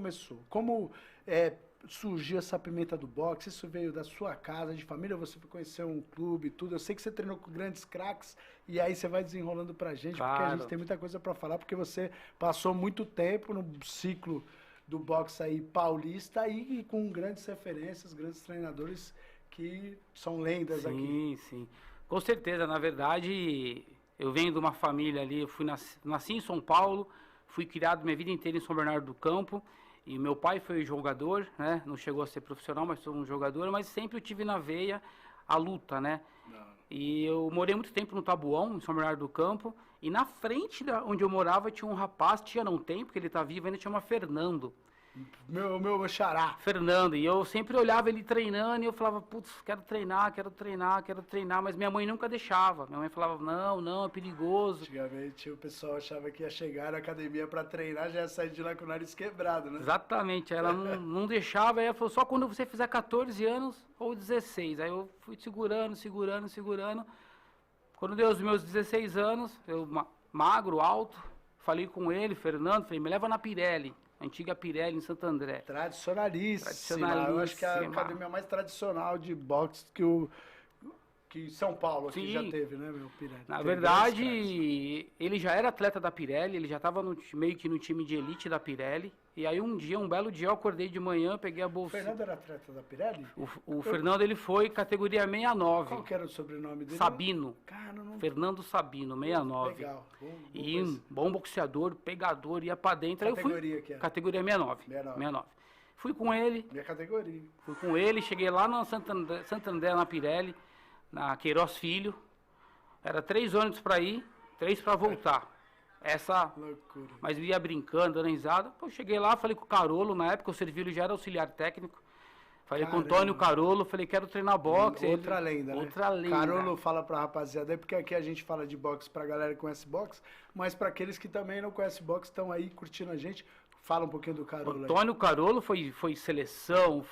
começou? Como surgiu essa pimenta do boxe? Isso veio da sua casa, de família? Você foi conhecer um clube e tudo? Eu sei que você treinou com grandes craques e aí você vai desenrolando pra gente, porque a gente tem muita coisa pra falar, porque você passou muito tempo no ciclo do boxe aí paulista e com grandes referências, grandes treinadores que são lendas aqui. Sim, sim. Com certeza, na verdade, eu venho de uma família ali, eu nasci em São Paulo, fui criado minha vida inteira em São Bernardo do Campo, e meu pai foi jogador, né? Não chegou a ser profissional, mas foi um jogador, mas sempre eu tive na veia a luta, né? Não. E eu morei muito tempo no Tabuão, em São Bernardo do Campo, e na frente onde eu morava tinha um rapaz, tinha não tem, porque ele tá vivo ainda, chama Fernando. Meu xará. Fernando, e eu sempre olhava ele treinando e eu falava, putz, quero treinar, mas minha mãe nunca deixava. Minha mãe falava, não, é perigoso. Antigamente o pessoal achava que ia chegar na academia pra treinar, já ia sair de lá com o nariz quebrado, né? Exatamente, ela não deixava, aí ela falou, só quando você fizer 14 anos ou 16. Aí eu fui segurando. Quando deu os meus 16 anos, eu magro, alto, falei com ele, Fernando, falei, me leva na Pirelli. Antiga Pirelli em Santo André. Tradicionalíssima. Eu acho que é a academia mais tradicional de boxe que São Paulo aqui já teve, né, meu Pirelli? Na verdade, ele já era atleta da Pirelli, ele já estava meio que no time de elite da Pirelli. E aí um belo dia eu acordei de manhã, peguei a bolsa. O Fernando era atleta da Pirelli? O Fernando, ele foi categoria 69. Qual que era o sobrenome dele? Sabino. Cara, não... Fernando Sabino, 69. Legal. E um bom boxeador, pegador, ia pra dentro. Categoria que é? Categoria 69. Fui com ele. Minha categoria. Fui com ele, cheguei lá no Santo André, na Pirelli, na Queiroz Filho. Era 3 ônibus pra ir, 3 pra voltar. Essa loucura. Mas ia brincando, dando risada. Pô, cheguei lá, falei com o Carolo, na época o Servilho já era auxiliar técnico. Falei com o Antônio Carolo, falei, quero treinar boxe. Outra lenda, né? Outra lenda. Carolo fala pra rapaziada, é porque aqui a gente fala de boxe pra galera que conhece boxe, mas pra aqueles que também não conhecem boxe, estão aí curtindo a gente, fala um pouquinho do Carolo. Antônio Carolo foi seleção,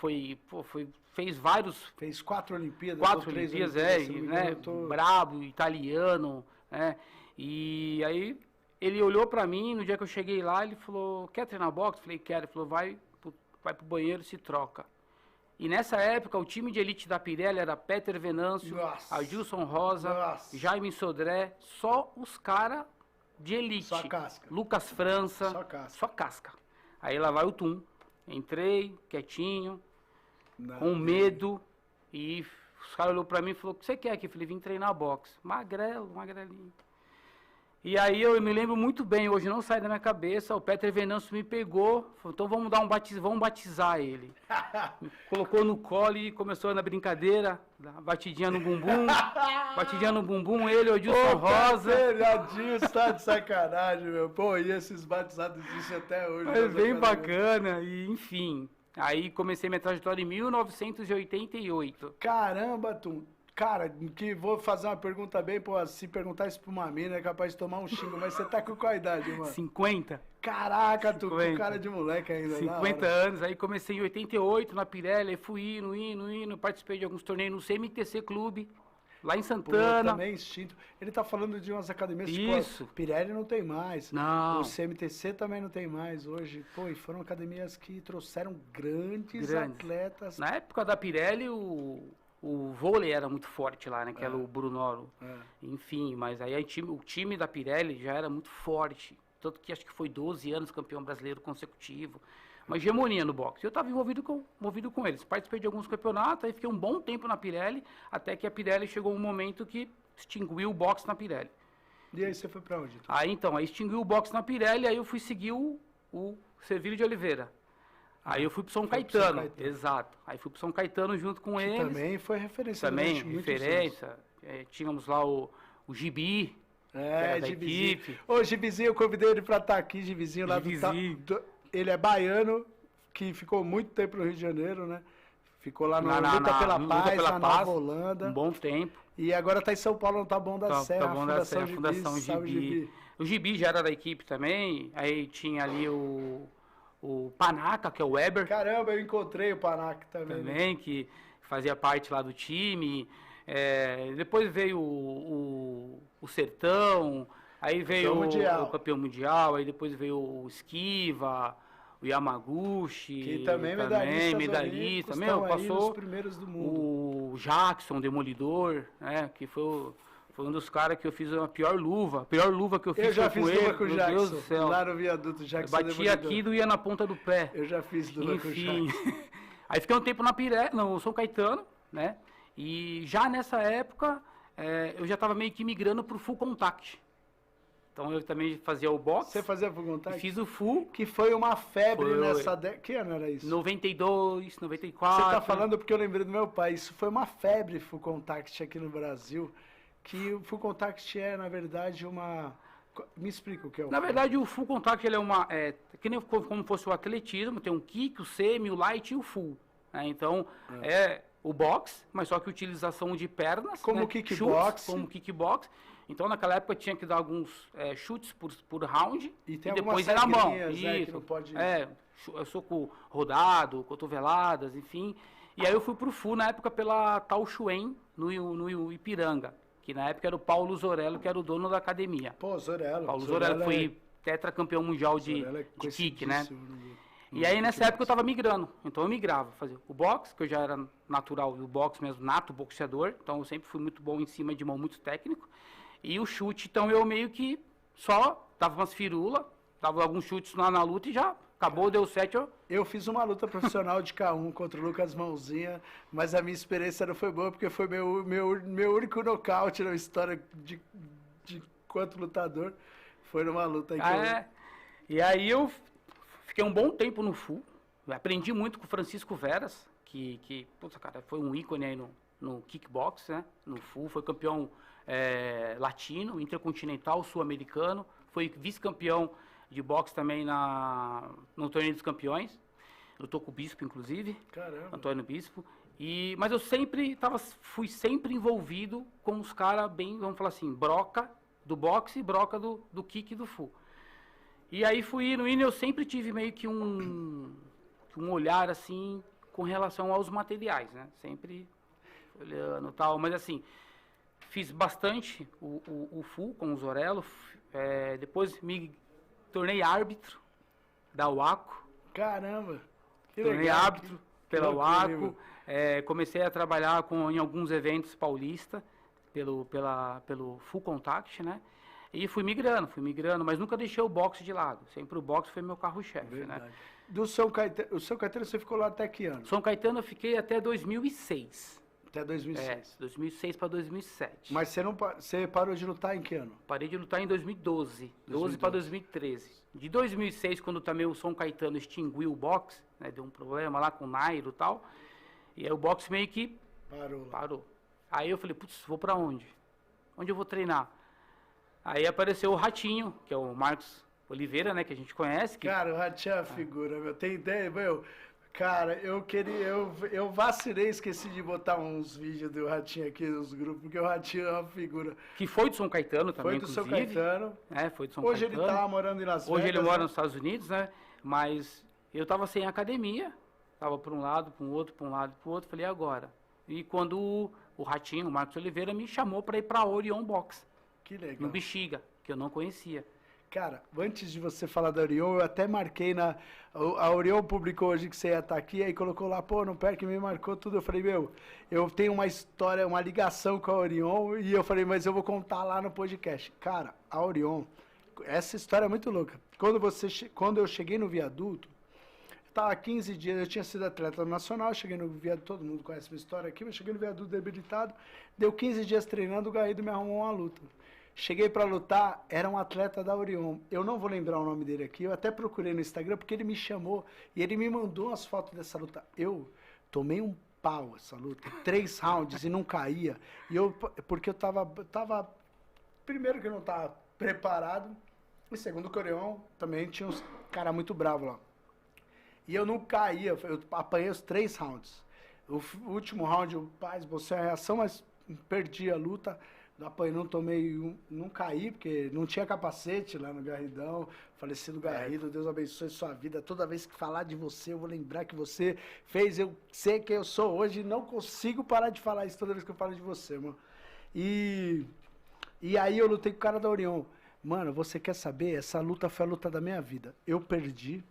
fez vários... Fez 4 Olimpíadas. 4 Olimpíadas, né? Brabo, italiano, né? E aí... Ele olhou pra mim, no dia que eu cheguei lá, ele falou, quer treinar boxe? Falei, quero. Ele falou, vai pro banheiro e se troca. E nessa época, o time de elite da Pirelli era Peter Venâncio, Adilson Rosa, Jaime Sodré, só os caras de elite. Só casca. Lucas França, só casca. Aí lá vai o Tum. Entrei, quietinho, com medo, e os caras olharam pra mim e falaram, o que você quer aqui? Eu falei, vim treinar boxe. Magrelinho. E aí eu me lembro muito bem, hoje não sai da minha cabeça, o Peter Venâncio me pegou, falou, então vamos batizar ele. Me colocou no colo e começou na brincadeira, batidinha no bumbum, ele, o Adilson Rosa. Adilson tá de sacanagem, meu. Pô, e esses batizados existem até hoje. Mas bem bacana, e enfim. Aí comecei minha trajetória em 1988. Caramba, Tum. Cara, que vou fazer uma pergunta bem, pô, se perguntar isso pra uma mina é capaz de tomar um xingo, mas você tá com qual idade, mano? 50. Caraca, tu com cara de moleque ainda. 50 anos, aí comecei em 88 na Pirelli, aí fui indo, participei de alguns torneios no CMTC Clube, lá em Santana. Pô, também instinto. Ele tá falando de umas academias, isso. Tipo, Pirelli não tem mais. Não. O CMTC também não tem mais hoje. Pô, e foram academias que trouxeram grandes atletas. Na época da Pirelli, o vôlei era muito forte lá, né? Que era o Brunoro. Enfim, mas aí o time da Pirelli já era muito forte. Tanto que acho que foi 12 anos campeão brasileiro consecutivo. Uma hegemonia no boxe. Eu estava envolvido com eles. Participei de alguns campeonatos, aí fiquei um bom tempo na Pirelli, até que a Pirelli chegou um momento que extinguiu o boxe na Pirelli. E aí você foi pra onde? Aí extinguiu o boxe na Pirelli, aí eu fui seguir o Servilho de Oliveira. Aí eu fui pro São Caetano, exato. Aí fui pro São Caetano junto com eles. Também foi referência. Também, referência. Tínhamos lá o Gibi, que era da equipe. Ô, Gibizinho, eu convidei ele pra estar aqui, Gibizinho lá ele é baiano, que ficou muito tempo no Rio de Janeiro, né? Ficou lá na Luta pela Paz, na Nova Holanda. Um bom tempo. E agora tá em São Paulo, no Taboão da Serra, a Fundação Gibi. O Gibi já era da equipe também, aí tinha ali o Panaca, que é o Weber. Caramba, eu encontrei o Panaca também. Também, que fazia parte lá do time. Depois veio o Sertão, aí veio o campeão mundial, aí depois veio o Esquiva, o Yamaguchi, que também medalhista, meu, passou os primeiros do mundo. O Jackson, Demolidor, né, que foi um dos caras que eu fiz a pior luva que eu fiz. Eu já fiz luva com o Jackson, Deus do céu. lá no viaduto, Jackson. Eu batia aqui e doía na ponta do pé. Eu já fiz luva com o Jackson. Aí fiquei um tempo no São Caetano, né, e já nessa época eu já estava meio que migrando pro Full Contact. Então eu também fazia o boxe. Você fazia Full Contact? Fiz o Full. Que foi uma febre nessa década. Que ano era isso? 92, 94. Você tá falando porque eu lembrei do meu pai. Isso foi uma febre Full Contact aqui no Brasil. Que o Full Contact é, na verdade, uma... Me explica o que é o... Na verdade, o Full Contact ele é uma... que nem como fosse o atletismo. Tem um kick, o semi, o light e o full. Né? Então, o boxe, mas só que utilização de pernas. Como né? o kickbox. Como kickbox. Então, naquela época, tinha que dar alguns chutes por round e depois ir na mão. Isso. Que não pode... soco rodado, cotoveladas, enfim. E aí eu fui pro Full, na época, pela Tal Chuen, no Ipiranga. Que na época era o Paulo Zorello, que era o dono da academia. Pô, Zorello. Paulo Zorello foi tetracampeão mundial de kick, né? E aí, nessa época, eu tava migrando. Então, eu migrava. Fazia o boxe, que eu já era natural, o boxe mesmo, nato boxeador. Então, eu sempre fui muito bom em cima de mão, muito técnico. E o chute, então eu meio que só dava umas firulas, dava alguns chutes na luta e já acabou, deu 7. Eu fiz uma luta profissional de K1 contra o Lucas Mãozinha, mas a minha experiência não foi boa, porque foi meu único nocaute na história de quanto lutador. Foi numa luta aí E aí eu fiquei um bom tempo no Full, aprendi muito com o Francisco Veras, que puta, cara, foi um ícone aí no kickbox, né? No Full, foi campeão latino, intercontinental, sul-americano, foi vice-campeão de boxe também no Torneio dos Campeões, lutou com o Bispo, inclusive. Caramba. Antônio Bispo. Mas eu fui sempre envolvido com os caras bem, vamos falar assim, broca do boxe e broca do kick e do Full. E aí fui indo, eu sempre tive meio que um olhar assim com relação aos materiais, né? Sempre olhando e tal, mas assim, fiz bastante o Full com o Zorello, depois me tornei árbitro da UACO. Caramba! Que tornei legal, árbitro pela UACO, comecei a trabalhar em alguns eventos paulistas pelo Full Contact, né? E fui migrando, mas nunca deixei o boxe de lado. Sempre o boxe foi meu carro-chefe, né? O São Caetano, você ficou lá até que ano? São Caetano eu fiquei até 2006. Até 2006. 2006 para 2007. Mas você parou de lutar em que ano? Parei de lutar em 2012. 12 para 2013. De 2006, quando também o São Caetano extinguiu o boxe, né, deu um problema lá com o Nairo e tal, e aí o boxe meio que parou. Aí eu falei, putz, vou para onde? Onde eu vou treinar? Aí apareceu o Ratinho, que é o Marcos Oliveira, né, que a gente conhece. Cara, o Ratinho é uma figura, meu. Tem ideia, meu? Cara, eu vacilei, esqueci de botar uns vídeos do Ratinho aqui nos grupos, porque o Ratinho é uma figura. Que foi do São Caetano também, foi do São Caetano. Foi do São Hoje Caetano. Ele tá morando em Las Vegas. Hoje ele mora nos Estados Unidos, né? Mas eu tava sem academia, tava para um lado, para um outro, para um lado, para o outro, falei, agora? E quando o Ratinho, o Marcos Oliveira, me chamou para ir para Orion Box. Que legal. No Bexiga, que eu não conhecia. Cara, antes de você falar da Orion, eu até marquei a Orion publicou hoje que você ia estar aqui, aí colocou lá, pô, não perca, me marcou tudo. Eu falei, meu, eu tenho uma história, uma ligação com a Orion, e eu falei, mas eu vou contar lá no podcast. Cara, a Orion, essa história é muito louca. Quando eu cheguei no viaduto, eu tava 15 dias, eu tinha sido atleta nacional, cheguei no viaduto, todo mundo conhece minha história aqui, mas cheguei no viaduto debilitado, deu 15 dias treinando, o Garrido me arrumou uma luta. Cheguei para lutar, era um atleta da Orion. Eu não vou lembrar o nome dele aqui, eu até procurei no Instagram, porque ele me chamou e ele me mandou as fotos dessa luta. Eu tomei um pau essa luta, 3 rounds e não caía. Porque eu tava primeiro que eu não estava preparado, e segundo que o Orion também tinha uns caras muito bravos lá. E eu não caía, eu apanhei os 3 rounds. O último round eu esbocei a reação, mas perdi a luta. Apanhei, não caí, porque não tinha capacete lá no Garridão. Falecido Garrido, Deus abençoe sua vida. Toda vez que falar de você, eu vou lembrar que você fez eu ser quem eu sou hoje. E não consigo parar de falar isso toda vez que eu falo de você, mano. E aí eu lutei com o cara da Orion. Mano, você quer saber? Essa luta foi a luta da minha vida. Eu perdi.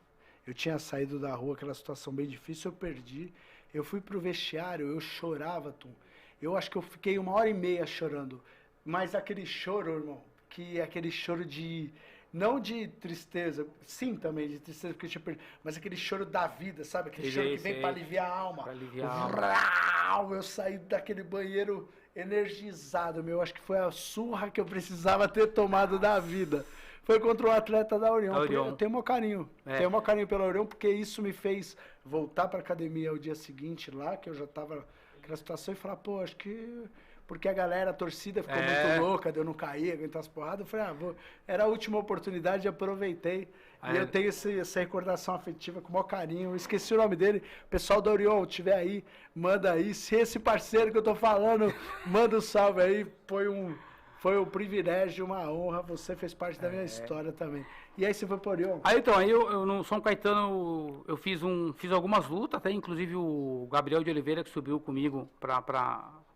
Eu tinha saído da rua, aquela situação bem difícil, eu perdi. Eu fui pro vestiário, eu chorava, Tum. Eu acho que eu fiquei 1h30 chorando. Mas aquele choro, irmão, que é aquele choro de... Não de tristeza, sim também de tristeza, porque eu tinha perdido, mas aquele choro da vida, sabe? Aquele choro que vem pra aliviar a alma. Pra aliviar a alma. Eu saí daquele banheiro energizado, meu. Acho que foi a surra que eu precisava ter tomado da vida. Foi contra o atleta da Orion. Eu tenho meu carinho. Tenho meu carinho pela Orion, porque isso me fez voltar pra academia o dia seguinte lá, que eu já tava naquela situação, e falar, pô, acho que... Porque a galera, a torcida ficou muito louca, de eu não cair, aguentar as porradas. Eu falei, era a última oportunidade, aproveitei. E eu tenho essa recordação afetiva com o maior carinho. Eu esqueci o nome dele. Pessoal da Orion, estiver aí, manda aí. Se esse parceiro que eu tô falando, manda um salve aí. Foi um privilégio, uma honra. Você fez parte da minha história também. E aí você foi para Orion? Aí eu no São Caetano, eu fiz algumas lutas, até inclusive o Gabriel de Oliveira, que subiu comigo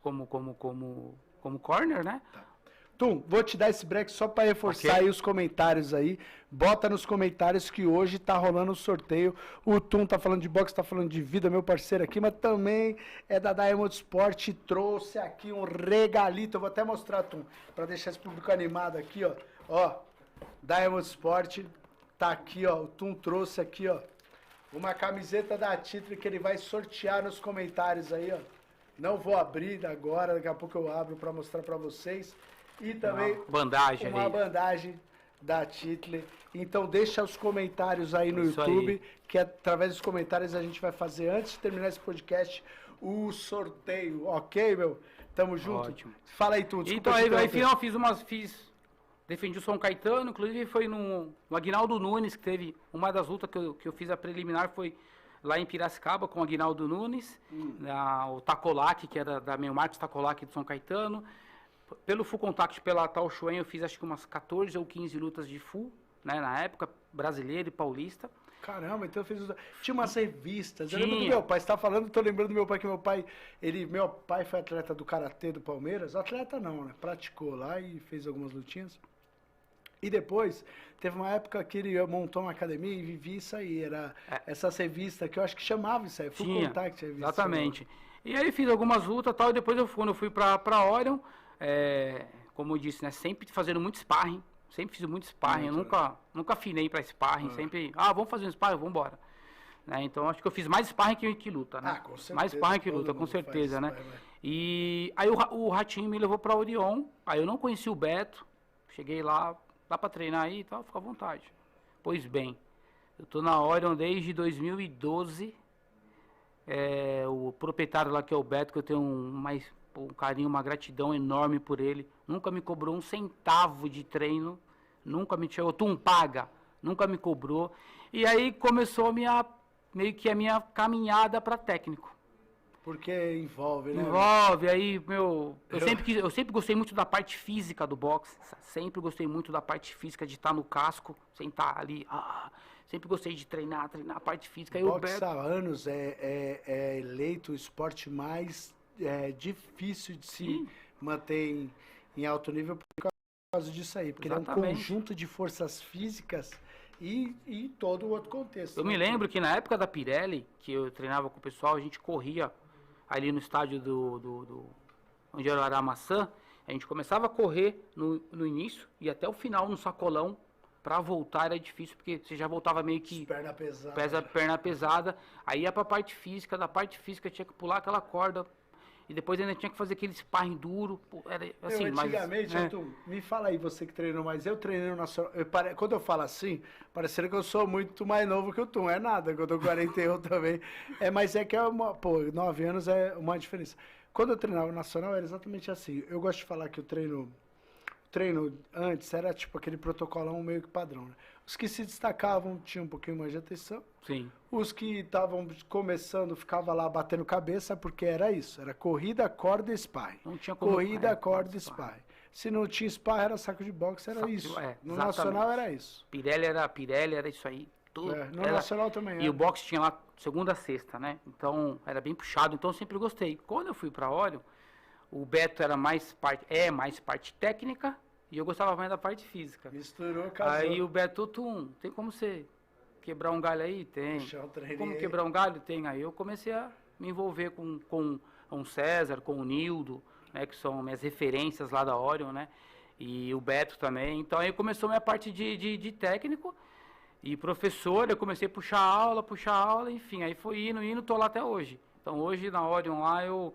como corner, né? Tá. Tum, vou te dar esse break só para reforçar aí os comentários aí. Bota nos comentários que hoje tá rolando o sorteio. O Tum tá falando de boxe, tá falando de vida, meu parceiro aqui, mas também é da Diamond Sport. Trouxe aqui um regalito. Eu vou até mostrar, Tum, para deixar esse público animado aqui, ó. Ó, Diamond Sport tá aqui, ó. O Tum trouxe aqui, ó, uma camiseta da Titre que ele vai sortear nos comentários aí, ó. Não vou abrir agora, daqui a pouco eu abro para mostrar para vocês. E também uma bandagem da Title. Então deixa os comentários aí no YouTube, que através dos comentários a gente vai fazer, antes de terminar esse podcast, o sorteio. Ok, meu? Tamo junto? Ótimo. Fala aí tudo. Então aí defendi o São Caetano, inclusive foi no Aguinaldo Nunes, que teve uma das lutas que eu fiz a preliminar, foi lá em Piracicaba, com o Aguinaldo Nunes, o Tacolac, que era da meu Marcos Tacolac do São Caetano. Pelo Full Contact, pela Tal Chuen, eu fiz acho que umas 14 ou 15 lutas de full, né, na época, brasileira e paulista. Caramba, então eu fiz... Tinha umas revistas. Eu lembro do meu pai, você tá falando, tô lembrando do meu pai, que meu pai foi atleta do Karatê do Palmeiras. Atleta não, né? Praticou lá e fez algumas lutinhas. E depois, teve uma época que ele montou uma academia e vivia isso aí. Era essas revistas que eu acho que chamava isso aí. Full Contact revista. Exatamente. E aí fiz algumas lutas e tal. E depois, quando eu fui pra Orion, como eu disse, né? Sempre fazendo muito sparring. Sempre fiz muito sparring. Eu nunca afinei pra sparring. Sempre, vamos fazer um sparring, vamos embora. Né? Então, acho que eu fiz mais sparring que luta, né? Com certeza. Mais sparring que luta, com certeza, né? E aí o Ratinho me levou pra Orion. Aí eu não conheci o Beto. Cheguei lá. Dá pra treinar aí e tal? Fica à vontade. Pois bem, eu tô na Orion desde 2012. O proprietário lá, que é o Beto, que eu tenho um carinho, uma gratidão enorme por ele. Nunca me cobrou um centavo de treino. Nunca me chegou, paga. Nunca me cobrou. E aí começou meio que a minha caminhada para técnico. Porque envolve, né? Envolve, aí, eu sempre gostei muito da parte física do boxe, sempre gostei muito da parte física de estar no casco, sentar ali, sempre gostei de treinar a parte física. O boxe há anos é eleito o esporte mais difícil de se manter em alto nível por causa disso aí, porque ele é um conjunto de forças físicas e todo o outro contexto. Eu me lembro que na época da Pirelli, que eu treinava com o pessoal, a gente corria ali no estádio onde era o Aramaçã, a gente começava a correr no início e até o final no sacolão. Pra voltar era difícil, porque você já voltava meio que... Perna pesada. Aí ia pra parte física, da parte física tinha que pular aquela corda. E depois ainda tinha que fazer aquele sparring duro. Era assim, antigamente, Arthur, me fala aí, você que treinou mais. Eu treinei no Nacional. Quando eu falo assim, parecendo que eu sou muito mais novo que o Tum. É nada, que eu tô 41 também. Mas é que 9 anos é uma diferença. Quando eu treinava no Nacional, era exatamente assim. Eu gosto de falar que o treino antes era tipo aquele protocolão meio que padrão, né? Os que se destacavam tinham um pouquinho mais de atenção. Sim. Os que estavam começando ficavam lá batendo cabeça, porque era isso. Era corrida, corda e sparring. Não tinha como... Corrida, corda e sparring. Se não tinha sparring, era saco de boxe, era isso. No Nacional era isso. Pirelli era isso aí. Tudo. No Nacional também era. E o boxe tinha lá segunda a sexta, né? Então, era bem puxado. Então, eu sempre gostei. Quando eu fui pra Orion, o Beto era mais parte técnica. E eu gostava mais da parte física. Misturou, casou. Aí o Beto, tem como você quebrar um galho aí? Tem. Como quebrar um galho? Tem. Aí eu comecei a me envolver com o César, com o Nildo, né, que são minhas referências lá da Orion, né? E o Beto também. Então aí começou a minha parte de técnico e professor. Eu comecei a puxar aula, enfim. Aí foi indo, tô lá até hoje. Então hoje na Orion lá eu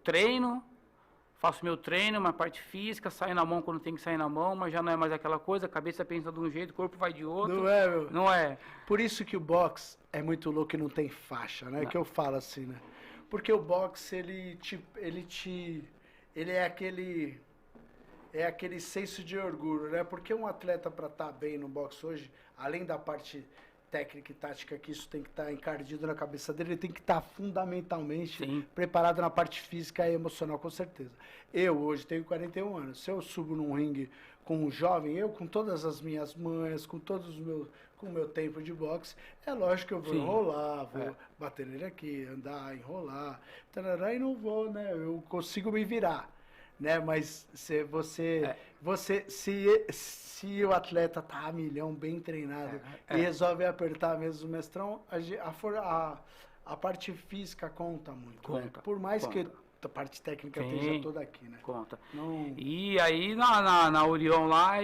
treino, faço meu treino, uma parte física, saio na mão quando tem que sair na mão, mas já não é mais aquela coisa, a cabeça pensa de um jeito, o corpo vai de outro. Não é, meu? Não é. Por isso que o boxe é muito louco e não tem faixa, né? Não. Que eu falo assim, né? Porque o boxe, ele é aquele senso de orgulho, né? Porque um atleta para estar bem no boxe hoje, além da parte técnica e tática, que isso tem que estar encardido na cabeça dele, ele tem que estar fundamentalmente preparado na parte física e emocional, com certeza. Eu hoje tenho 41 anos. Se eu subo num ringue com um jovem, eu com todas as minhas manhas, com o meu tempo de boxe, é lógico que eu vou enrolar, vou bater nele aqui, andar, enrolar, tarará, e não vou, né? Eu consigo me virar. Né? Mas se o atleta tá a milhão, bem treinado, e resolve apertar mesmo o mestrão, a parte física conta muito. Né? Por mais que a parte técnica esteja toda aqui, né? Conta. E aí na Orion lá,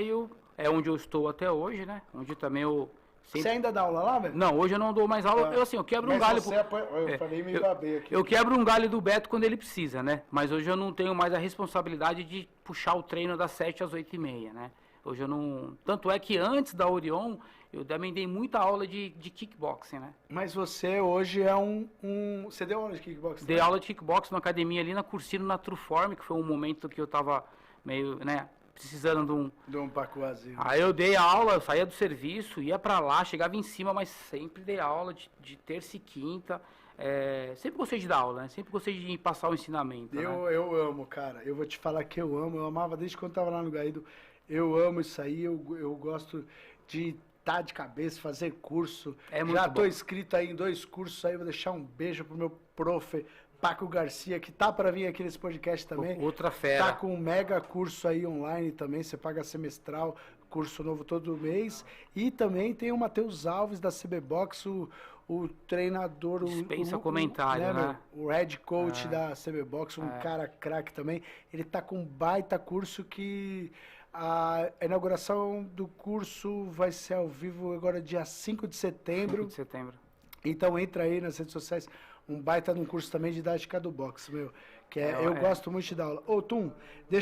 é onde eu estou até hoje, né? Onde também eu... Você ainda dá aula lá, velho? Não, hoje eu não dou mais aula. Eu quebro um galho. Falei meio babei aqui. Eu quebro um galho do Beto quando ele precisa, né? Mas hoje eu não tenho mais a responsabilidade de puxar o treino das 7 às 8h30, né? Hoje eu não... Tanto é que antes da Orion, eu também dei muita aula de kickboxing, né? Mas você hoje é Você deu aula de kickboxing? Dei aula de kickboxing na academia ali na Cursino, na Truform, que foi um momento que eu tava meio, né... precisando de um pacoazinho. Aí eu dei aula, eu saía do serviço, ia pra lá, chegava em cima, mas sempre dei aula de terça e quinta. Sempre gostei de dar aula, né? Sempre gostei de passar o ensinamento. Eu amo, cara. Eu vou te falar que eu amo. Eu amava desde quando tava lá no Gaído. Eu amo isso aí. Eu gosto de estar de cabeça, fazer curso. Já tô inscrito aí em 2 cursos aí. Vou deixar um beijo pro meu prof, Paco Garcia, que tá para vir aqui nesse podcast também. Outra fera. Tá com um mega curso aí online também, você paga semestral, curso novo todo mês. E também tem o Matheus Alves da CB Box, o treinador... Dispensa comentário, né? O head coach da CB Box, um cara craque também. Ele tá com um baita curso que... A inauguração do curso vai ser ao vivo agora dia 5 de setembro. 5 de setembro. Então entra aí nas redes sociais. Um baita de um curso também de didática do boxe, meu. Eu gosto muito de dar aula. Ô, Tum, deixa